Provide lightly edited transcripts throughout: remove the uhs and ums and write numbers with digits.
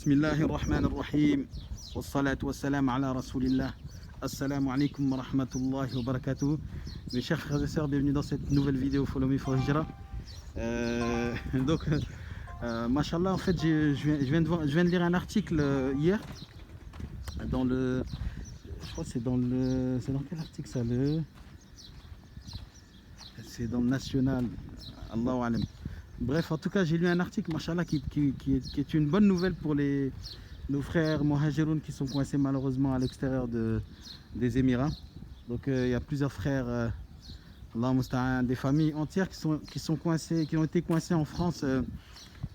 Bismillahir Rahmanir Rahim. Wassalatu wassalam ala Rasulillah. Assalamu alaikum wa rahmatullahi wa barakatuh. Mes chers frères et sœurs, bienvenue dans cette nouvelle vidéo Follow Me for Hijra. Mashallah, en fait, je viens de lire un article hier dans le. Je crois que c'est dans le. C'est dans quel article ça C'est dans le National. Allahu alam. Bref, en tout cas, j'ai lu un article, mashallah, qui est une bonne nouvelle pour nos frères Muhajiroun qui sont coincés malheureusement à l'extérieur des Émirats. Donc, il y a plusieurs frères, Allah musta'an, des familles entières qui ont été coincés en France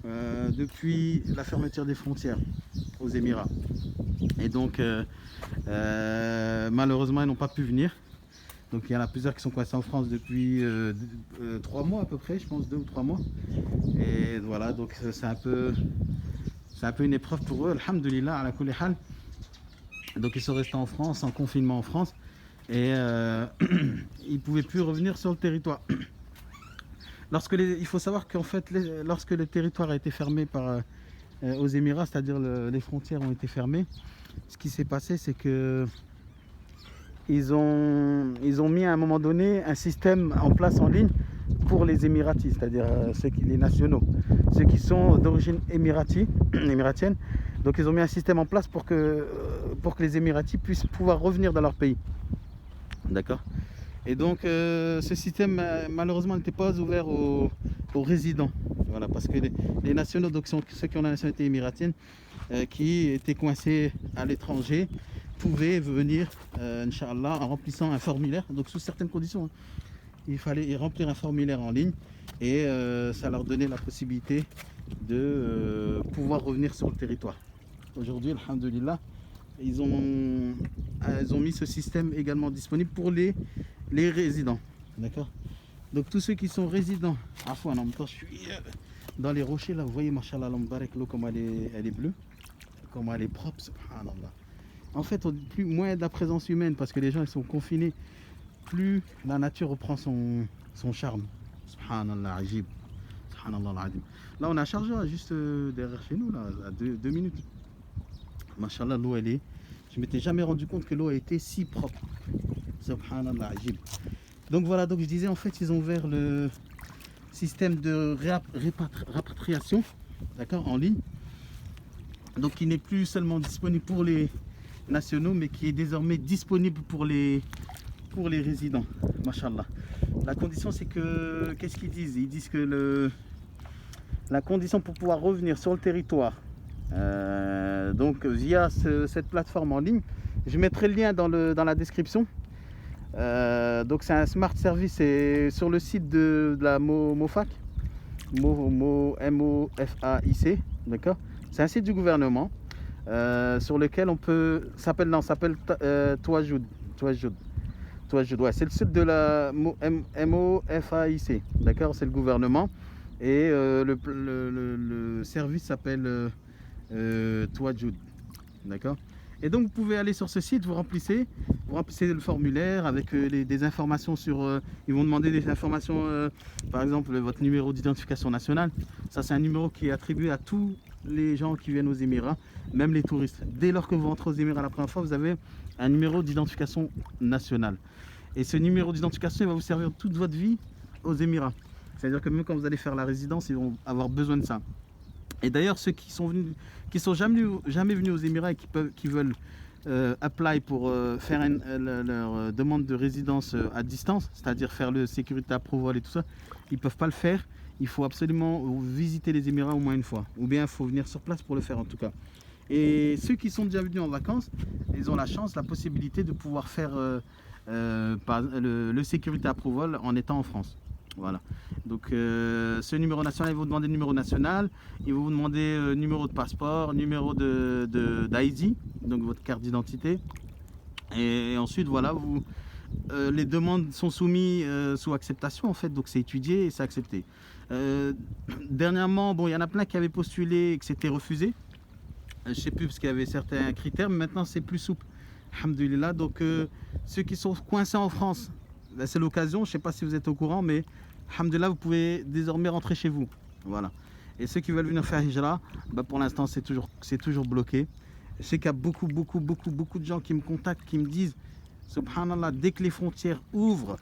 depuis la fermeture des frontières aux Émirats. Et donc, malheureusement, ils n'ont pas pu venir. Donc il y en a plusieurs qui sont coincés en France depuis 3 mois à peu près, je pense 2 ou 3 mois. Et voilà, donc c'est un peu une épreuve pour eux, alhamdoulilah, ala kulli hal. Donc ils sont restés en France, en confinement en France, et ils ne pouvaient plus revenir sur le territoire. Il faut savoir qu'en fait, lorsque le territoire a été fermé aux Émirats, c'est-à-dire les frontières ont été fermées, ce qui s'est passé, c'est que ils ont mis à un moment donné un système en place en ligne pour les Émiratis, c'est-à-dire les nationaux, ceux qui sont d'origine émiratienne. Donc ils ont mis un système en place pour que les Émiratis puissent pouvoir revenir dans leur pays. D'accord. Et donc ce système malheureusement n'était pas ouvert aux résidents. Voilà, parce que les nationaux, donc ceux qui ont la nationalité émiratienne, qui étaient coincés à l'étranger, pouvaient venir, Inch'Allah, en remplissant un formulaire, donc sous certaines conditions. Il fallait remplir un formulaire en ligne et ça leur donnait la possibilité de pouvoir revenir sur le territoire. Aujourd'hui, alhamdoulilah, ils ont mis ce système également disponible pour les résidents. D'accord. Donc tous ceux qui sont résidents, en même temps, je suis dans les rochers là, vous voyez, mashallah, l'eau comme elle est bleue, comme elle est propre, subhanallah. En fait, moins de la présence humaine, parce que les gens ils sont confinés, plus la nature reprend son charme. Subhanallah, ajib. Subhanallah, al-adim. Là, on a chargé juste derrière chez nous, là, à 2 minutes. Mashallah, l'eau, elle est. Je m'étais jamais rendu compte que l'eau a été si propre. Subhanallah, ajib. Donc voilà, donc je disais, en fait, ils ont ouvert le système de rapatriation, d'accord, en ligne. Donc, qui n'est plus seulement disponible pour les nationaux, mais qui est désormais disponible pour les résidents. Mashallah. La condition, c'est que, qu'est-ce qu'ils disent? Ils disent que la condition pour pouvoir revenir sur le territoire, donc via cette plateforme en ligne, je mettrai le lien dans la description. Donc c'est un smart service, et sur le site de la MOFAC, MOFAIC, d'accord. C'est un site du gouvernement sur lequel on peut s'appelle Touajoud. Ouais, c'est le site de la MOFAIC, d'accord, c'est le gouvernement, et le service s'appelle Touajoud, d'accord. Et donc vous pouvez aller sur ce site, vous remplissez le formulaire avec des informations sur. Ils vont demander des informations, par exemple votre numéro d'identification nationale. Ça, c'est un numéro qui est attribué à tous les gens qui viennent aux Émirats, même les touristes. Dès lors que vous rentrez aux Émirats la première fois, vous avez un numéro d'identification nationale. Et ce numéro d'identification, il va vous servir toute votre vie aux Émirats. C'est-à-dire que même quand vous allez faire la résidence, ils vont avoir besoin de ça. Et d'ailleurs, ceux qui sont jamais venus aux Émirats et qui veulent apply pour faire leur demande de résidence à distance, c'est-à-dire faire le sécurité approval et tout ça, ils ne peuvent pas le faire. Il faut absolument visiter les Émirats au moins une fois, ou bien il faut venir sur place pour le faire en tout cas. Et ceux qui sont déjà venus en vacances, ils ont la chance, la possibilité de pouvoir faire le sécurité approval en étant en France. Voilà. Donc ce numéro national, ils vont vous demander le numéro national, ils vont vous demander numéro de passeport, numéro d'ID, donc votre carte d'identité. Et ensuite, voilà, les demandes sont soumises sous acceptation en fait, donc c'est étudié et c'est accepté. Dernièrement, bon, il y en a plein qui avaient postulé et que c'était refusé. Je ne sais plus parce qu'il y avait certains critères, mais maintenant c'est plus souple. Alhamdulillah. Donc ceux qui sont coincés en France, ben, c'est l'occasion. Je ne sais pas si vous êtes au courant, mais alhamdulillah, vous pouvez désormais rentrer chez vous. Voilà. Et ceux qui veulent venir faire Hijra, pour l'instant c'est toujours bloqué. Je sais qu'il y a beaucoup de gens qui me contactent, qui me disent Subhanallah, dès que les frontières ouvrent,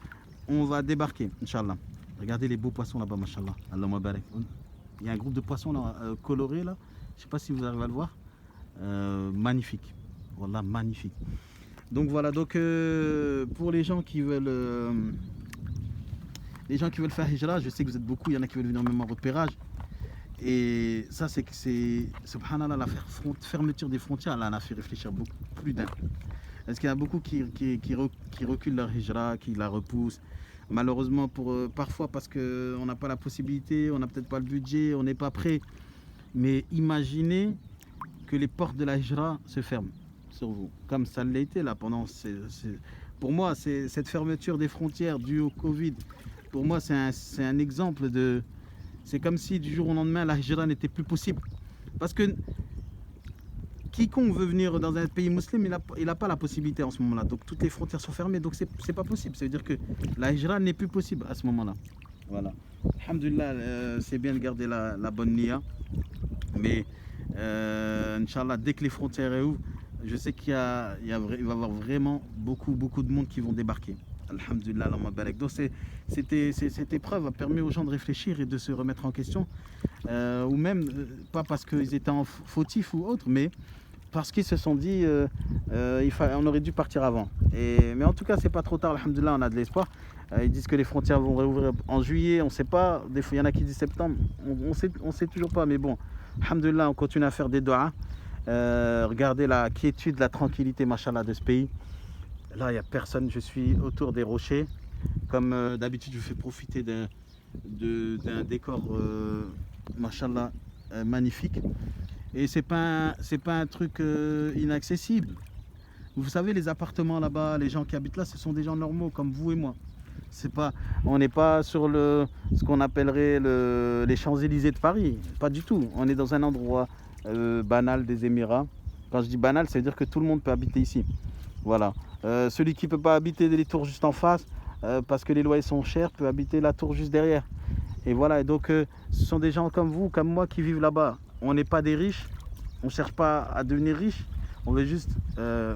on va débarquer, Inch'Allah. Regardez les beaux poissons là-bas, Mashallah. Allahumma barak. Il y a un groupe de poissons là, colorés là. Je ne sais pas si vous arrivez à le voir. Magnifique. Voilà, magnifique. Donc voilà, pour les gens qui veulent faire Hijra, je sais que vous êtes beaucoup, il y en a qui veulent venir même en repérage. Et ça, c'est subhanallah, la fermeture des frontières, là, on a fait réfléchir beaucoup, plus d'un. Parce qu'il y a beaucoup qui reculent leur hijra, qui la repoussent. Malheureusement, parfois parce qu'on n'a pas la possibilité, on n'a peut-être pas le budget, on n'est pas prêt. Mais imaginez que les portes de la hijra se ferment sur vous, comme ça l'a été là pendant. Pour moi, cette fermeture des frontières due au Covid, pour moi, c'est un exemple de. C'est comme si du jour au lendemain, la hijra n'était plus possible. Parce que quiconque veut venir dans un pays musulman, il n'a pas la possibilité en ce moment-là. Donc toutes les frontières sont fermées, donc c'est pas possible. Ça veut dire que la hijra n'est plus possible à ce moment-là. Voilà. Alhamdulillah, c'est bien de garder la bonne niya. Mais Inch'Allah, dès que les frontières réouvrent, je sais qu'il va y avoir vraiment beaucoup de monde qui vont débarquer. Alhamdulillah, Allahumma barak. Donc cette épreuve a permis aux gens de réfléchir et de se remettre en question, ou même pas parce qu'ils étaient fautifs ou autres, mais parce qu'ils se sont dit on aurait dû partir avant. Mais en tout cas, c'est pas trop tard, alhamdulillah, on a de l'espoir. Ils disent que les frontières vont réouvrir en juillet, on ne sait pas. Des fois, il y en a qui disent septembre, on sait toujours pas. Mais bon, alhamdulillah, on continue à faire des doigts. Regardez la quiétude, la tranquillité, machallah, de ce pays. Là, il n'y a personne, je suis autour des rochers. Comme d'habitude, je fais profiter d'un décor, machallah, magnifique. Et c'est pas un truc inaccessible. Vous savez, les appartements là-bas, les gens qui habitent là, ce sont des gens normaux comme vous et moi. On n'est pas sur ce qu'on appellerait les Champs-Élysées de Paris. Pas du tout. On est dans un endroit banal des Émirats. Quand je dis banal, ça veut dire que tout le monde peut habiter ici. Voilà. Celui qui ne peut pas habiter les tours juste en face, parce que les loyers sont chers, peut habiter la tour juste derrière. Et voilà. Et donc, ce sont des gens comme vous, comme moi, qui vivent là-bas. On n'est pas des riches. On ne cherche pas à devenir riche. On veut juste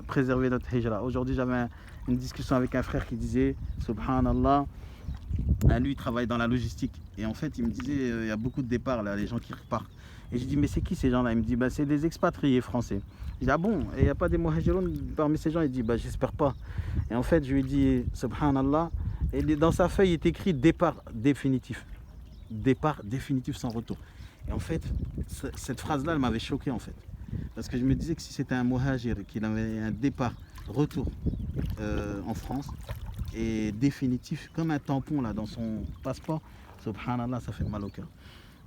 préserver notre hijra. Aujourd'hui, j'avais une discussion avec un frère qui disait, subhanallah, lui, il travaille dans la logistique. Et en fait, il me disait, il y a beaucoup de départs, là, les gens qui repartent. Et je dis, mais c'est qui ces gens-là? Il me dit, c'est des expatriés français. Je dis, ah bon? Et il n'y a pas des muhajiroun parmi ces gens? Il dit, j'espère pas. Et en fait, je lui ai dit, subhanallah, et dans sa feuille, il est écrit départ définitif. Départ définitif sans retour. Et en fait, cette phrase-là, elle m'avait choqué, en fait. Parce que je me disais que si c'était un muhajir, qu'il avait un départ, retour en France, et définitif, comme un tampon là dans son passeport, subhanallah, ça fait mal au cœur.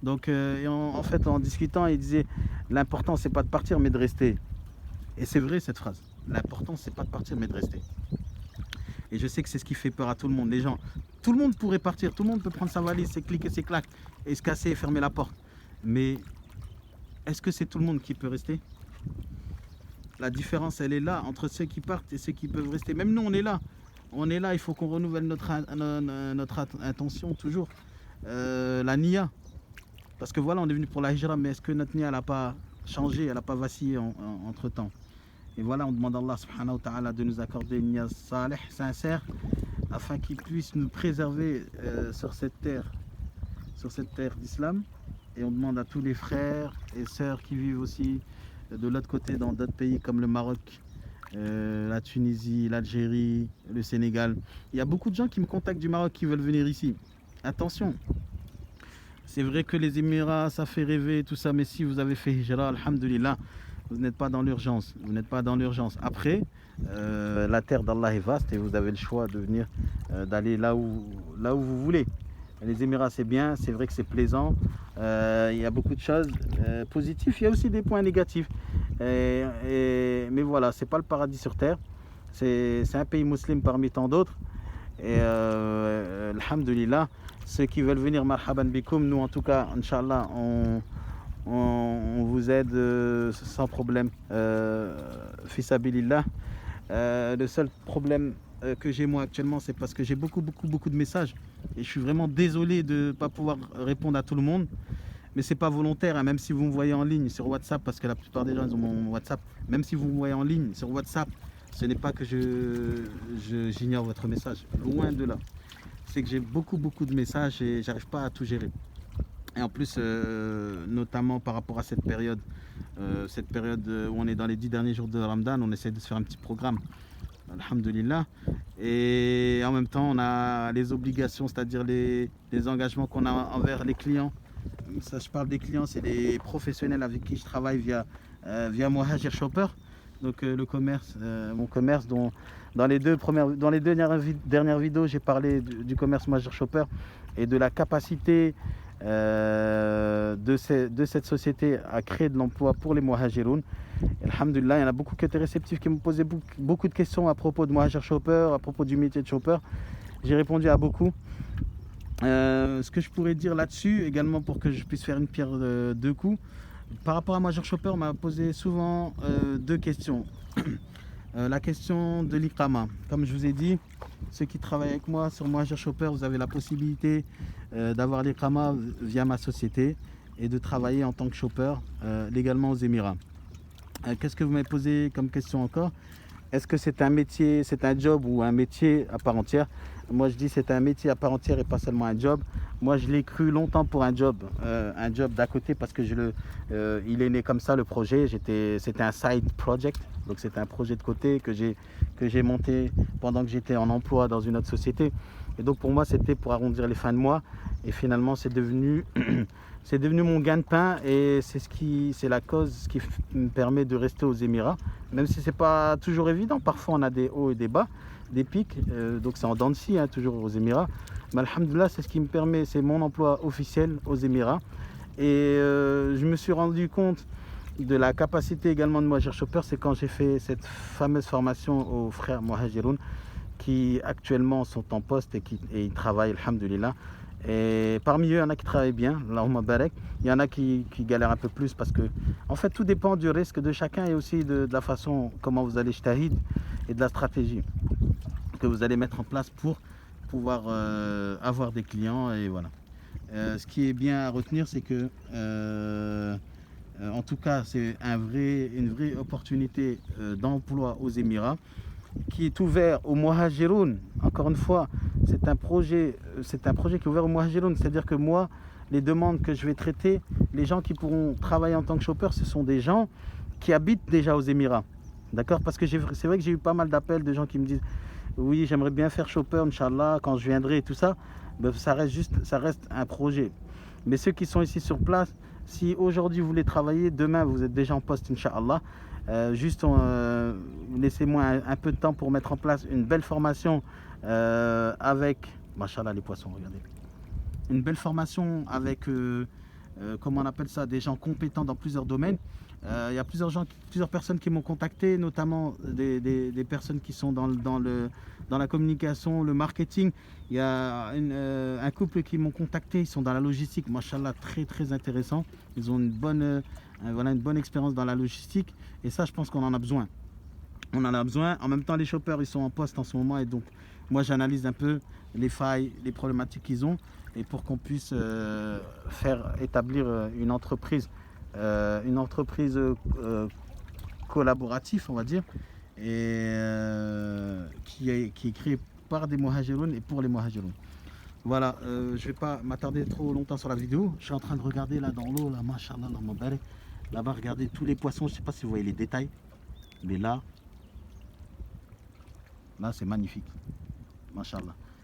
Donc en fait, en discutant, il disait, l'important c'est pas de partir mais de rester. Et c'est vrai cette phrase, l'important c'est pas de partir mais de rester. Et je sais que c'est ce qui fait peur à tout le monde. Les gens, tout le monde pourrait partir, tout le monde peut prendre sa valise, ses clics et ses claques, et se casser et fermer la porte. Mais est-ce que c'est tout le monde qui peut rester? La différence, elle est là, entre ceux qui partent et ceux qui peuvent rester. Même nous, on est là. On est là, il faut qu'on renouvelle notre intention toujours. La niya. Parce que voilà, on est venu pour la hijra, mais est-ce que notre niya, elle n'a pas changé, elle n'a pas vacillé entre temps? Et voilà, on demande à Allah subhanahu wa ta'ala de nous accorder une niya salih, sincère, afin qu'il puisse nous préserver sur cette terre d'islam. Et on demande à tous les frères et sœurs qui vivent aussi de l'autre côté dans d'autres pays comme le Maroc, la Tunisie, l'Algérie, le Sénégal. Il y a beaucoup de gens qui me contactent du Maroc qui veulent venir ici. Attention, c'est vrai que les Émirats, ça fait rêver, tout ça, mais si vous avez fait hijra, alhamdulillah, vous n'êtes pas dans l'urgence. Vous n'êtes pas dans l'urgence. Après, la terre d'Allah est vaste et vous avez le choix de venir, d'aller là où vous voulez. Les Émirats, c'est bien, c'est vrai que c'est plaisant. Il y a beaucoup de choses positives. Il y a aussi des points négatifs. Mais voilà, c'est pas le paradis sur terre. C'est un pays musulman parmi tant d'autres. Et alhamdulillah, ceux qui veulent venir, marhaban bikoum, nous en tout cas, Inch'Allah, on vous aide sans problème. Fisabilillah. Le seul problème que j'ai moi actuellement, c'est parce que j'ai beaucoup de messages et je suis vraiment désolé de ne pas pouvoir répondre à tout le monde. mais c'est pas volontaire, hein. Même si vous me voyez en ligne sur WhatsApp, parce que la plupart des gens ils ont mon WhatsApp, même si vous me voyez en ligne sur WhatsApp, ce n'est pas que j'ignore votre message, loin de là. C'est que j'ai beaucoup de messages et j'arrive pas à tout gérer. Et en plus, notamment par rapport à cette période où on est dans les 10 derniers jours de Ramadan, on essaie de se faire un petit programme, alhamdulillah. Et en même temps, on a les obligations, c'est-à-dire les engagements qu'on a envers les clients. Ça, je parle des clients, c'est les professionnels avec qui je travaille via Muhajir Shopper. Donc le commerce, mon commerce, dont dans les deux dernières vidéos, j'ai parlé du commerce Muhajir Shopper et de la capacité de cette société à créer de l'emploi pour les Muhajiroun. Alhamdulillah, il y en a beaucoup qui étaient réceptifs, qui me posaient beaucoup de questions à propos de Muhajir Shopper, à propos du métier de shopper. J'ai répondu à beaucoup. Ce que je pourrais dire là-dessus, également pour que je puisse faire une pierre deux coups, par rapport à Muhajir Shopper, on m'a posé souvent deux questions. La question de l'Iqama. Comme je vous ai dit, ceux qui travaillent avec moi sur Muhajir Shopper, vous avez la possibilité d'avoir l'Iqama via ma société et de travailler en tant que shopper légalement aux Émirats. Qu'est-ce que vous m'avez posé comme question encore? Est-ce que c'est un métier, c'est un job ou un métier à part entière? Moi je dis c'est un métier à part entière et pas seulement un job. Moi je l'ai cru longtemps pour un job d'à côté parce que il est né comme ça le projet. C'était un side project, donc c'était un projet de côté que j'ai monté pendant que j'étais en emploi dans une autre société. Et donc pour moi c'était pour arrondir les fins de mois et finalement c'est devenu c'est devenu mon gagne-pain et c'est la cause qui me permet de rester aux Émirats, même si c'est pas toujours évident. Parfois on a des hauts et des bas, des pics, donc c'est en dents de scie, hein, toujours aux Émirats. Mais alhamdoulilah, c'est ce qui me permet, c'est mon emploi officiel aux Émirats. Et je me suis rendu compte de la capacité également de Muhajir Shopper, c'est quand j'ai fait cette fameuse formation aux frères Muhajiroun qui actuellement sont en poste et ils travaillent, alhamdoulilah. Et parmi eux, il y en a qui travaillent bien, Allahumma barak. Il y en a qui galèrent un peu plus parce que, en fait, tout dépend du risque de chacun et aussi de la façon comment vous allez ijtahid et de la stratégie que vous allez mettre en place pour pouvoir avoir des clients. Et voilà. Ce qui est bien à retenir, c'est que, en tout cas, c'est une vraie opportunité d'emploi aux Émirats qui est ouvert aux Muhajiroun. Encore une fois, c'est un projet qui est ouvert aux Muhajiroun. C'est-à-dire que moi, les demandes que je vais traiter, les gens qui pourront travailler en tant que shopper, ce sont des gens qui habitent déjà aux Émirats. D'accord? Parce que c'est vrai que j'ai eu pas mal d'appels de gens qui me disent oui, j'aimerais bien faire shopper, Inch'Allah, quand je viendrai et tout ça. Ben, ça reste un projet. Mais ceux qui sont ici sur place, si aujourd'hui vous voulez travailler, demain vous êtes déjà en poste, Inch'Allah. Laissez-moi un peu de temps pour mettre en place une belle formation avec, machallah les poissons, regardez, une belle formation avec, comment on appelle ça, des gens compétents dans plusieurs domaines. Il y a plusieurs personnes qui m'ont contacté, notamment des personnes qui sont dans la communication, le marketing. Il y a un couple qui m'ont contacté, ils sont dans la logistique, machallah, très intéressant. Ils ont une bonne expérience dans la logistique et ça, je pense qu'on en a besoin. On en a besoin. En même temps, les shoppers, ils sont en poste en ce moment et donc moi, j'analyse un peu les failles, les problématiques qu'ils ont et pour qu'on puisse établir une entreprise collaborative, on va dire, et qui est créée par des Muhajiroun et pour les Muhajiroun. Voilà, je ne vais pas m'attarder trop longtemps sur la vidéo. Je suis en train de regarder là dans l'eau, là, machallah, là-bas, regardez tous les poissons. Je ne sais pas si vous voyez les détails, mais là c'est magnifique, machallah.